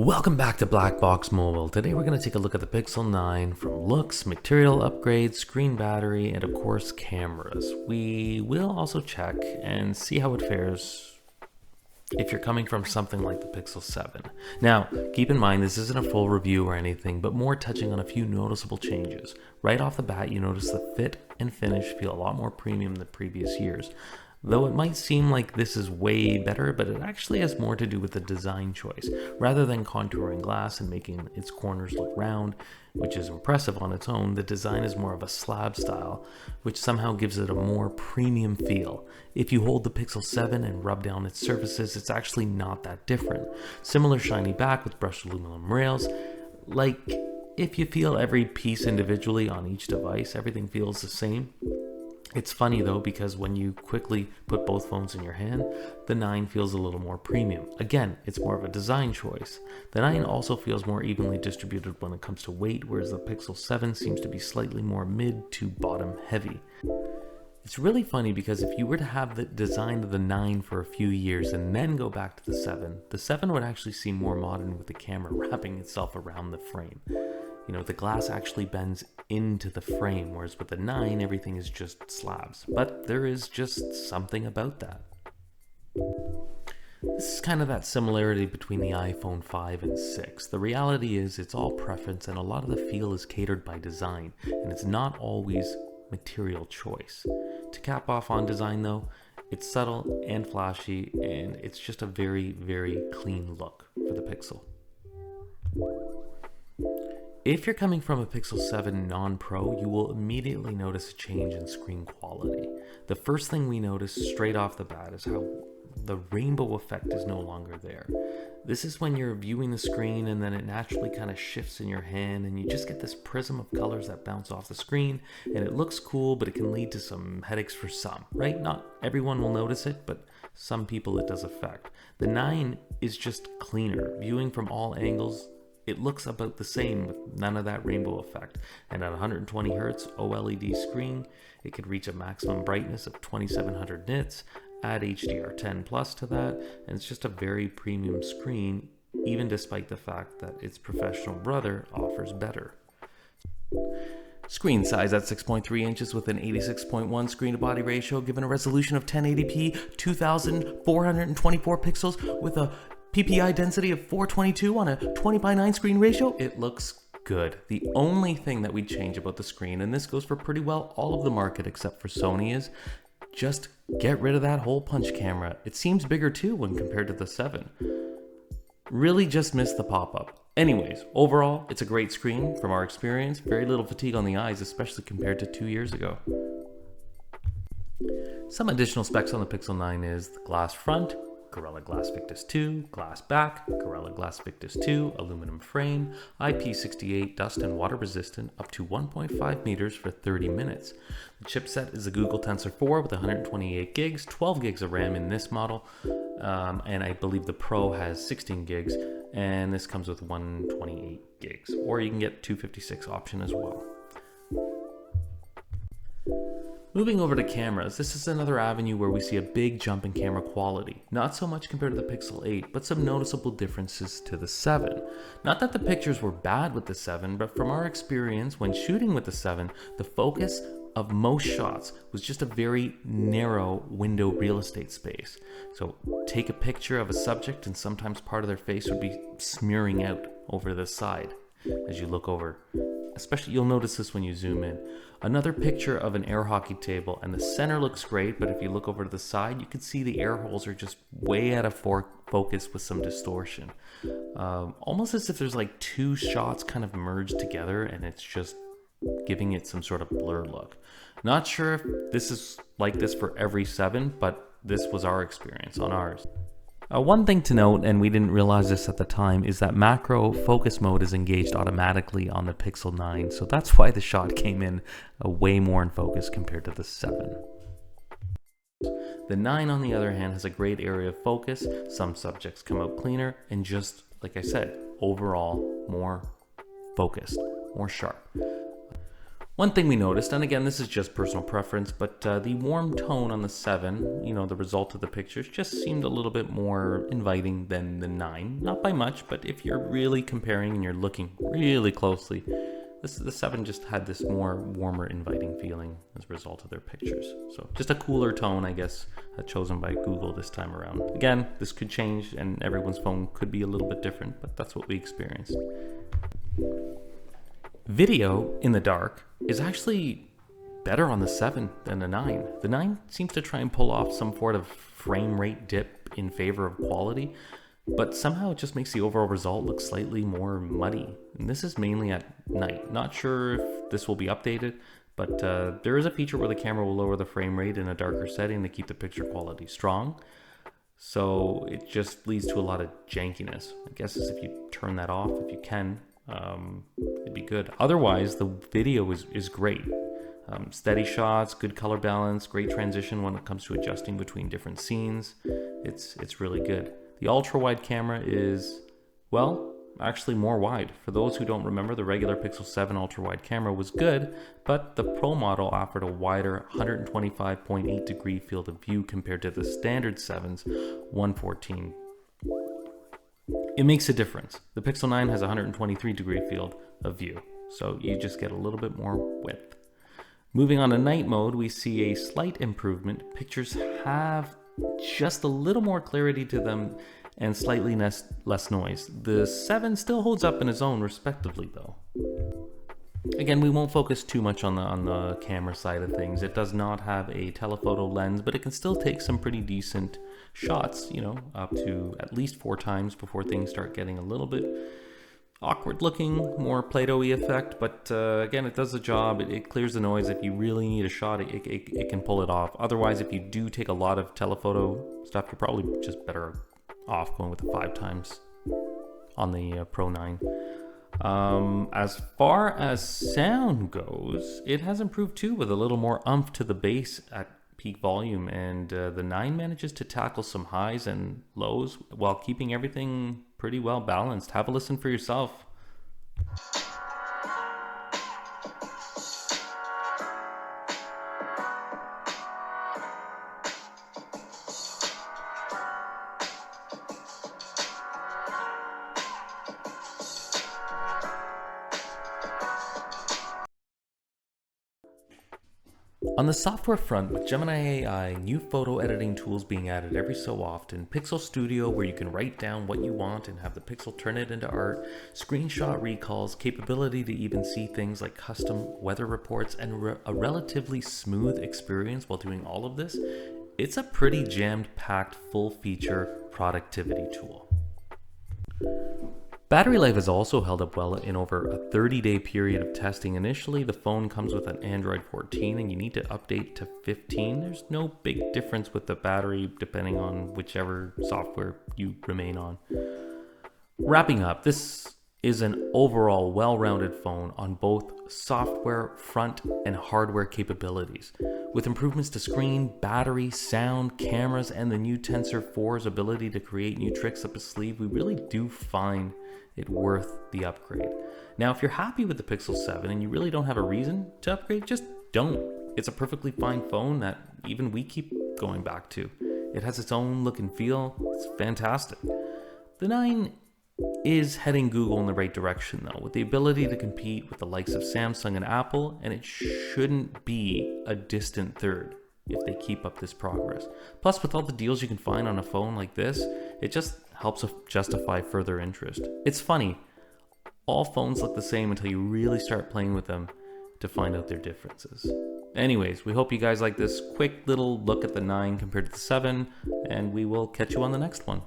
Welcome back to Black Box Mobile. Today we're going to take a look at the Pixel 9 from looks, material upgrades, screen battery, and of course cameras. We will also check and see how it fares if you're coming from something like the Pixel 7. Now, keep in mind this isn't a full review or anything, but more touching on a few noticeable changes. Right off the bat, you notice the fit and finish feel a lot more premium than previous years. Though it might seem like this is way better, but it actually has more to do with the design choice. Rather than contouring glass and making its corners look round, which is impressive on its own, the design is more of a slab style, which somehow gives it a more premium feel. If you hold the Pixel 7 and rub down its surfaces, it's actually not that different. Similar shiny back with brushed aluminum rails. Like, if you feel every piece individually on each device, everything feels the same. It's funny though, because when you quickly put both phones in your hand, the 9 feels a little more premium. Again, it's more of a design choice. The 9 also feels more evenly distributed when it comes to weight, whereas the Pixel 7 seems to be slightly more mid to bottom heavy. It's really funny because if you were to have the design of the 9 for a few years and then go back to the 7 would actually seem more modern with the camera wrapping itself around the frame. You know, the glass actually bends into the frame, whereas with the 9, everything is just slabs. But there is just something about that. This is kind of that similarity between the iPhone 5 and 6. The reality is it's all preference, and a lot of the feel is catered by design, and it's not always material choice. To cap off on design though, it's subtle and flashy, and it's just a very, very clean look for the Pixel. If you're coming from a Pixel 7 non-Pro, you will immediately notice a change in screen quality. The first thing we notice straight off the bat is how the rainbow effect is no longer there. This is when you're viewing the screen and then it naturally kind of shifts in your hand and you just get this prism of colors that bounce off the screen, and it looks cool, but it can lead to some headaches for some, right? Not everyone will notice it, but some people it does affect. The 9 is just cleaner. Viewing from all angles, it looks about the same with none of that rainbow effect. And at 120 Hz OLED screen, it could reach a maximum brightness of 2700 nits, add HDR10 Plus to that, and it's just a very premium screen, even despite the fact that its professional brother offers better. Screen size at 6.3 inches with an 86.1 screen to body ratio, given a resolution of 1080p, 2424 pixels with a PPI density of 422 on a 20:9 screen ratio. It looks good. The only thing that we'd change about the screen, and this goes for pretty well all of the market except for Sony, is just get rid of that hole punch camera. It seems bigger too when compared to the 7. Really just missed the pop-up. Anyways, overall, it's a great screen from our experience. Very little fatigue on the eyes, especially compared to 2 years ago. Some additional specs on the Pixel 9 is the glass front, Gorilla Glass Victus 2, glass back, Gorilla Glass Victus 2, aluminum frame, IP68 dust and water resistant, up to 1.5 meters for 30 minutes. The chipset is the Google Tensor 4 with 128 gigs, 12 gigs of RAM in this model, and I believe the Pro has 16 gigs, and this comes with 128 gigs, or you can get 256 option as well. Moving over to cameras, this is another avenue where we see a big jump in camera quality. Not so much compared to the Pixel 8, but some noticeable differences to the 7. Not that the pictures were bad with the 7, but from our experience when shooting with the 7, the focus of most shots was just a very narrow window real estate space. So take a picture of a subject and sometimes part of their face would be smearing out over the side as you look over. Especially, you'll notice this when you zoom in. Another picture of an air hockey table, and the center looks great, but if you look over to the side, you can see the air holes are just way out of focus with some distortion. Almost as if there's like two shots kind of merged together, and it's just giving it some sort of blur look. Not sure if this is like this for every 7, but this was our experience on ours. One thing to note, and we didn't realize this at the time, is that macro focus mode is engaged automatically on the Pixel 9, so that's why the shot came in way more in focus compared to the 7. The 9, on the other hand, has a great area of focus, some subjects come out cleaner, and just, like I said, overall more focused, more sharp. One thing we noticed, and again, this is just personal preference, but the warm tone on the 7, the result of the pictures, just seemed a little bit more inviting than the 9. Not by much, but if you're really comparing and you're looking really closely, the 7 just had this more warmer, inviting feeling as a result of their pictures. So just a cooler tone, I guess, chosen by Google this time around. Again, this could change and everyone's phone could be a little bit different, but that's what we experienced. Video in the dark is actually better on the 7 than the 9. The 9 seems to try and pull off some sort of frame rate dip in favor of quality, but somehow it just makes the overall result look slightly more muddy. And this is mainly at night. Not sure if this will be updated, but there is a feature where the camera will lower the frame rate in a darker setting to keep the picture quality strong. So it just leads to a lot of jankiness. I guess if you turn that off, if you can, it'd be good. Otherwise, the video is great. Steady shots, good color balance, great transition when it comes to adjusting between different scenes. It's really good. The ultra wide camera is, well, actually more wide. For those who don't remember, the regular Pixel 7 ultra wide camera was good, but the Pro model offered a wider 125.8 degree field of view compared to the standard 7's 114. It makes a difference. The Pixel 9 has a 123 degree field of view, so you just get a little bit more width. Moving on to night mode, we see a slight improvement. Pictures have just a little more clarity to them and slightly less noise. The 7 still holds up in its own respectively though. Again, we won't focus too much on the camera side of things. It does not have a telephoto lens, but it can still take some pretty decent shots, up to at least 4 times before things start getting a little bit awkward looking, more Play-Doh-y effect. But again, it does the job. It clears the noise. If you really need a shot, it can pull it off. Otherwise, if you do take a lot of telephoto stuff, you're probably just better off going with the 5 times on the Pro 9. As far as sound goes, it has improved too, with a little more oomph to the bass at peak volume, and the 9 manages to tackle some highs and lows while keeping everything pretty well balanced. Have a listen for yourself. On the software front, with Gemini AI, new photo editing tools being added every so often, Pixel Studio where you can write down what you want and have the Pixel turn it into art, screenshot recalls, capability to even see things like custom weather reports, and a relatively smooth experience while doing all of this, it's a pretty jammed-packed, full-feature productivity tool. Battery life has also held up well in over a 30-day period of testing. Initially, the phone comes with an Android 14 and you need to update to 15. There's no big difference with the battery depending on whichever software you remain on. Wrapping up, this is an overall well-rounded phone on both software, front, and hardware capabilities. With improvements to screen, battery, sound, cameras, and the new Tensor 4's ability to create new tricks up its sleeve, we really do find it worth the upgrade. Now, if you're happy with the Pixel 7 and you really don't have a reason to upgrade, just don't. It's a perfectly fine phone that even we keep going back to. It has its own look and feel. It's fantastic. The 9 is heading Google in the right direction though, with the ability to compete with the likes of Samsung and Apple, and it shouldn't be a distant third if they keep up this progress. Plus, with all the deals you can find on a phone like this, it just helps justify further interest. It's funny, all phones look the same until you really start playing with them to find out their differences. Anyways, we hope you guys like this quick little look at the 9 compared to the 7, and we will catch you on the next one.